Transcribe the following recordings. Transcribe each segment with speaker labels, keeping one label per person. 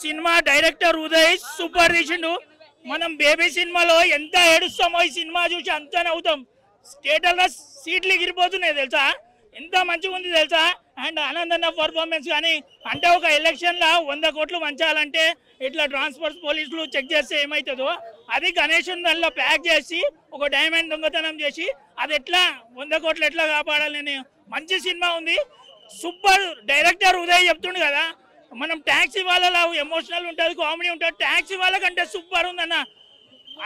Speaker 1: Cinema director Uday super తీసిండు. మనం baby సినిమాలో ఎంత ఏడుస్తామో ఈ సినిమా చూసి అంత నవ్వుతాం. థియేటర్లో సీట్లు ఎగిరిపోతున్నాయి తెలుసా, ఎంత మంచిగా ఉంది తెలుసా. అండ్ ఆనందన్న పర్ఫార్మెన్స్ కానీ, అంటే ఒక ఎలక్షన్లో 100 కోట్లు వంచాలంటే ఇట్లా ట్రాన్స్పోర్ట్ పోలీసులు చెక్ చేస్తే ఏమవుతుందో అది గణేష్ దానిలో ప్యాక్ చేసి ఒక డైమండ్ దొంగతనం చేసి అది ఎట్లా 100 కోట్లు ఎట్లా కాపాడాలని మంచి సినిమా ఉంది. సూపర్ డైరెక్టర్ ఉదయ్ చెప్తుండు కదా, మనం ట్యాక్సీ వాళ్ళ ఎమోషనల్ ఉంటుంది, కామెడీ ఉంటుంది. ట్యాక్సీ వాళ్ళకంటే సూపర్ ఉందన్న.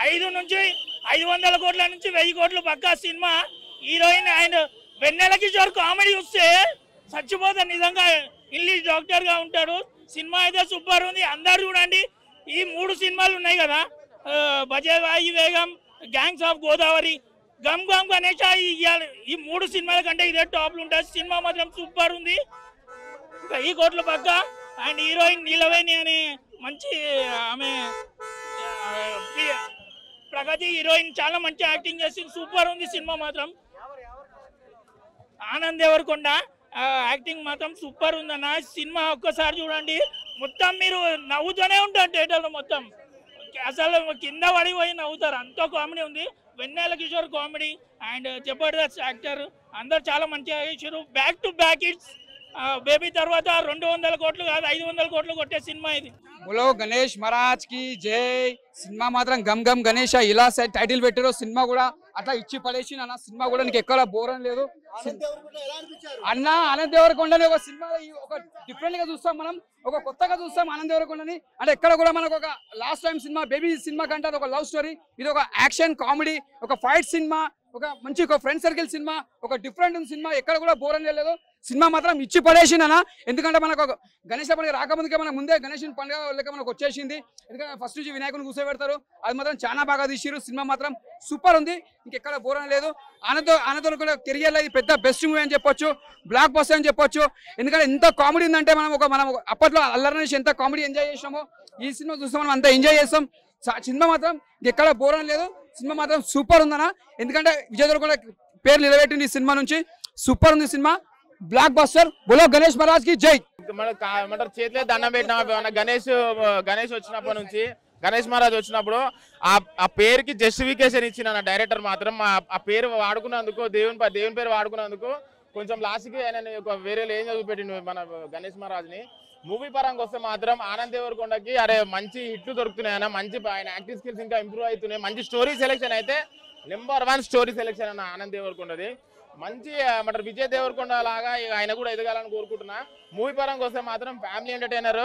Speaker 1: 5 నుంచి 500 కోట్ల నుంచి 1000 కోట్లు పక్కా cinema. Heroine and Vennela Kishore comedy చూస్తే చచ్చిపోతారు నిజంగా. ఇంగ్లీష్ డాక్టర్గా ఉంటాడు. సినిమా అయితే సూపర్ ఉంది, అందరు చూడండి. ఈ 3 సినిమాలు ఉన్నాయి కదా, బజేవాయి వేగం, గ్యాంగ్స్ ఆఫ్ గోదావరి, గమ్ గమ్ గణేష, ఈ 3 సినిమాల కంటే ఇదే టాప్లు ఉంటుంది. సినిమా మాత్రం సూపర్ ఉంది. 1000 కోట్లు పక్క. అండ్ హీరోయిన్ నీలవేణి అని మంచి ఆమె ప్రగతి హీరోయిన్ చాలా మంచి యాక్టింగ్ చేసింది. సూపర్ ఉంది సినిమా మాత్రం. ఆనంద్ దేవరకొండ యాక్టింగ్ మాత్రం సూపర్ ఉందన్న. సినిమా ఒక్కసారి చూడండి, మొత్తం మీరు నవ్వుతూనే ఉంటారు థియేటర్లో. మొత్తం అసలు కింద పడిపోయి నవ్వుతారు, అంత కామెడీ ఉంది. Vennela Kishore comedy and Jabardasth actor, అందరు చాలా మంచిగా చేశారు. Back to back it's baby తర్వాత 200 కోట్లు కాదు 500 కోట్లు కొట్టే సినిమా ఇది.
Speaker 2: बोलो गणेश महाराज की जय. సినిమా మాత్రం గమ్ గమ్ గణేష ఇలా టైటిల్ పెట్టారు. సినిమా కూడా అట్లా ఇచ్చి పడేసి అన్న. సినిమా కూడా నీకు ఎక్కడ బోర్ అని లేదు అన్న. ఆనంద్ దేవరకొండని ఒక సినిమా ఒక డిఫరెంట్ గా చూస్తాం మనం, ఒక కొత్తగా చూస్తాం ఆనంద్ దేవరకొండని. అంటే ఎక్కడ కూడా మనకు ఒక last time cinema baby cinema కంటే అది ఒక లవ్ స్టోరీ, ఇది ఒక యాక్షన్ కామెడీ, ఒక ఫైట్ సినిమా, ఒక మంచి ఒక ఫ్రెండ్ సర్కిల్ సినిమా, ఒక డిఫరెంట్ సినిమా. ఎక్కడ కూడా బోర్ అని లేదు. సినిమా మాత్రం ఇచ్చి పడేసిందన్న. ఎందుకంటే మనకు గణేష్ పండుగ రాకముందుకే మనకు ముందే గణేష్ పండుగ లెక్క మనకు వచ్చేసింది. ఎందుకంటే ఫస్ట్ నుంచి వినాయకుని కూర్చోబెడతారు. అది మాత్రం చాలా బాగా తీసిరు. సినిమా మాత్రం సూపర్ ఉంది, ఇంకెక్కడ బోర్ అని లేదు. ఆనంద్ కూడా కెరియర్లో ఇది పెద్ద బెస్ట్ మూవీ అని చెప్పొచ్చు, బ్లాక్ బస్టర్ అని చెప్పొచ్చు. ఎందుకంటే ఎంత కామెడీ ఉందంటే మనం అప్పట్లో అల్లరి ఎంత కామెడీ ఎంజాయ్ చేసామో ఈ సినిమా చూస్తాం, మనం అంతా ఎంజాయ్ చేస్తాం. సినిమా మాత్రం ఎక్కడ బోర్ అని లేదు. సినిమా మాత్రం సూపర్ ఉందన్న. ఎందుకంటే విజయ్ దేవరకొండ పేరు నిలబెట్టింది ఈ సినిమా నుంచి. సూపర్ ఉంది సినిమా, బ్లాక్ బస్టర్. బోలో గణేష్ మహారాజ్ కి జై.
Speaker 3: మన చేతిలో దండం పెట్టిన గణేష్ వచ్చినప్పటి నుంచి, గణేష్ మహారాజ్ వచ్చినప్పుడు ఆ పేరుకి జస్టిఫికేషన్ ఇచ్చిన డైరెక్టర్ మాత్రం ఆ పేరు వాడుకున్నందుకు, దేవుని పేరు వాడుకున్నందుకు కొంచెం లాస్ట్కి ఆయన వేరే ఏం చదివిపెట్టిండు మన గణేష్ మహారాజ్ని. మూవీ పరంగా వస్తే మాత్రం ఆనంద్ దేవరకొండకి అరే మంచి హిట్లు దొరుకుతున్నాయన్న, మంచి ఆయన యాక్టింగ్ స్కిల్స్ ఇంకా ఇంప్రూవ్ అవుతున్నాయి. మంచి స్టోరీ సెలెక్షన్ అయితే నెంబర్ 1 స్టోరీ సెలెక్షన్ అన్న ఆనంద్ దేవరకొండది. మంచి మన విజయ్ దేవరకొండ లాగా ఆయన కూడా ఎదగాలని కోరుకుంటున్నా. మూవీ పరంగా వస్తే మాత్రం ఫ్యామిలీ ఎంటర్టైనర్,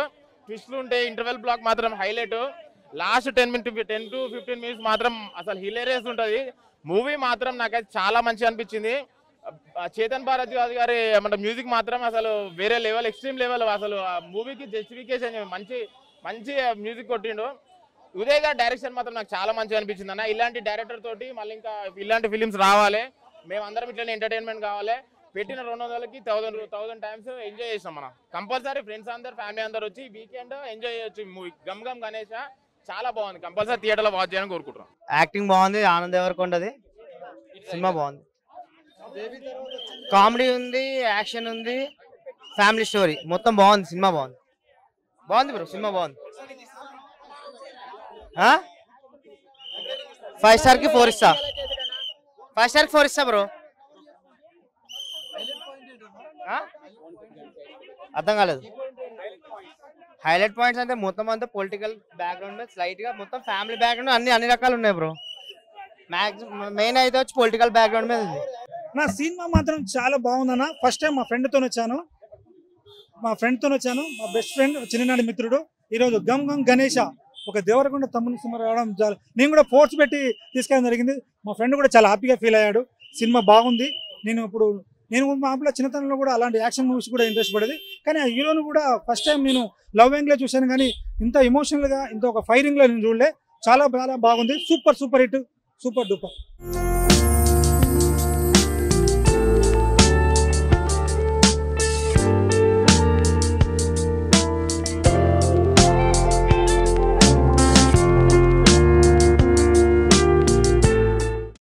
Speaker 3: ట్విస్ట్లు ఉంటాయి, ఇంటర్వెల్ బ్లాక్ మాత్రం హైలైట్. లాస్ట్ 10 to 15 మినిట్స్ మాత్రం అసలు హిలేరియస్ ఉంటుంది. మూవీ మాత్రం నాకైతే చాలా మంచిగా అనిపించింది. చేతన్ భారద్వాజ్ గారి మన మ్యూజిక్ మాత్రం అసలు వేరే లెవెల్, ఎక్స్ట్రీమ్ లెవెల్. అసలు ఆ మూవీకి జస్టిఫికేషన్ మంచి మ్యూజిక్ కొట్టిండు. ఉదయ్ గారి డైరెక్షన్ మాత్రం నాకు చాలా మంచిగా అనిపించింది అన్న. ఇలాంటి డైరెక్టర్ తోటి మళ్ళీ ఇంకా ఇలాంటి ఫిలిమ్స్ రావాలి. మేమందరం ఇట్లనే ఎంటర్టైన్మెంట్ కావాలి. పెట్టిన 200కి 1000 టైమ్స్ ఎంజాయ్ చేసాం మనం. కంపల్సరీ ఫ్రెండ్స్ అందరు, ఫ్యామిలీ అందరు వచ్చి వీకెండ్ ఎంజాయ్ చేయొచ్చు. మూవీ గమ్ గమ్ గణేష చాలా బాగుంది. కంపల్సరీ థియేటర్లో వాచ్ చేయాలని కోరుకుంటున్నాం.
Speaker 4: యాక్టింగ్ బాగుంది, ఆనంద్ దేవరకొండది. సినిమా బాగుంది, కామెడీ ఉంది, యాక్షన్ ఉంది, ఫ్యామిలీ స్టోరీ మొత్తం బాగుంది. సినిమా బాగుంది బ్రో. సినిమా బాగుంది. 5 స్టార్కి 4 ఇస్తా. 5 స్టార్కి 4 ఇస్తా బ్రో. అర్థం కాలేదు. హైలైట్ పాయింట్స్ అంటే మొత్తం అంతా పొలిటికల్ బ్యాక్గ్రౌండ్, స్లైట్ గా మొత్తం ఫ్యామిలీ బ్యాక్గ్రౌండ్ అన్ని రకాలు ఉన్నాయి బ్రో. మెయిన్ అయితే వచ్చి పొలిటికల్ బ్యాక్గ్రౌండ్ మీద ఉంది.
Speaker 5: నా సినిమా మాత్రం చాలా బాగుందన్న. ఫస్ట్ టైం మా ఫ్రెండ్తో వచ్చాను, మా బెస్ట్ ఫ్రెండ్, చిన్ననాటి మిత్రుడు. ఈరోజు గమ్ గమ్ గణేష ఒక దేవరకొండ తమ్ముని సినిమా రావడం చాలా, నేను కూడా ఫోర్స్ పెట్టి తీసుకెళ్ళడం జరిగింది. మా ఫ్రెండ్ కూడా చాలా హ్యాపీగా ఫీల్ అయ్యాడు. సినిమా బాగుంది. నేను మా అప్పుడు చిన్నతనంలో కూడా అలాంటి యాక్షన్ మూవీస్ కూడా ఇంట్రెస్ట్ పడేది. కానీ ఆ హీరోను కూడా ఫస్ట్ టైం నేను లవ్ యాంగ్లో చూశాను, కానీ ఇంత ఎమోషనల్గా, ఇంత ఒక ఫైరింగ్లో నేను చూడలే. చాలా బాగుంది. Super hit, super duper.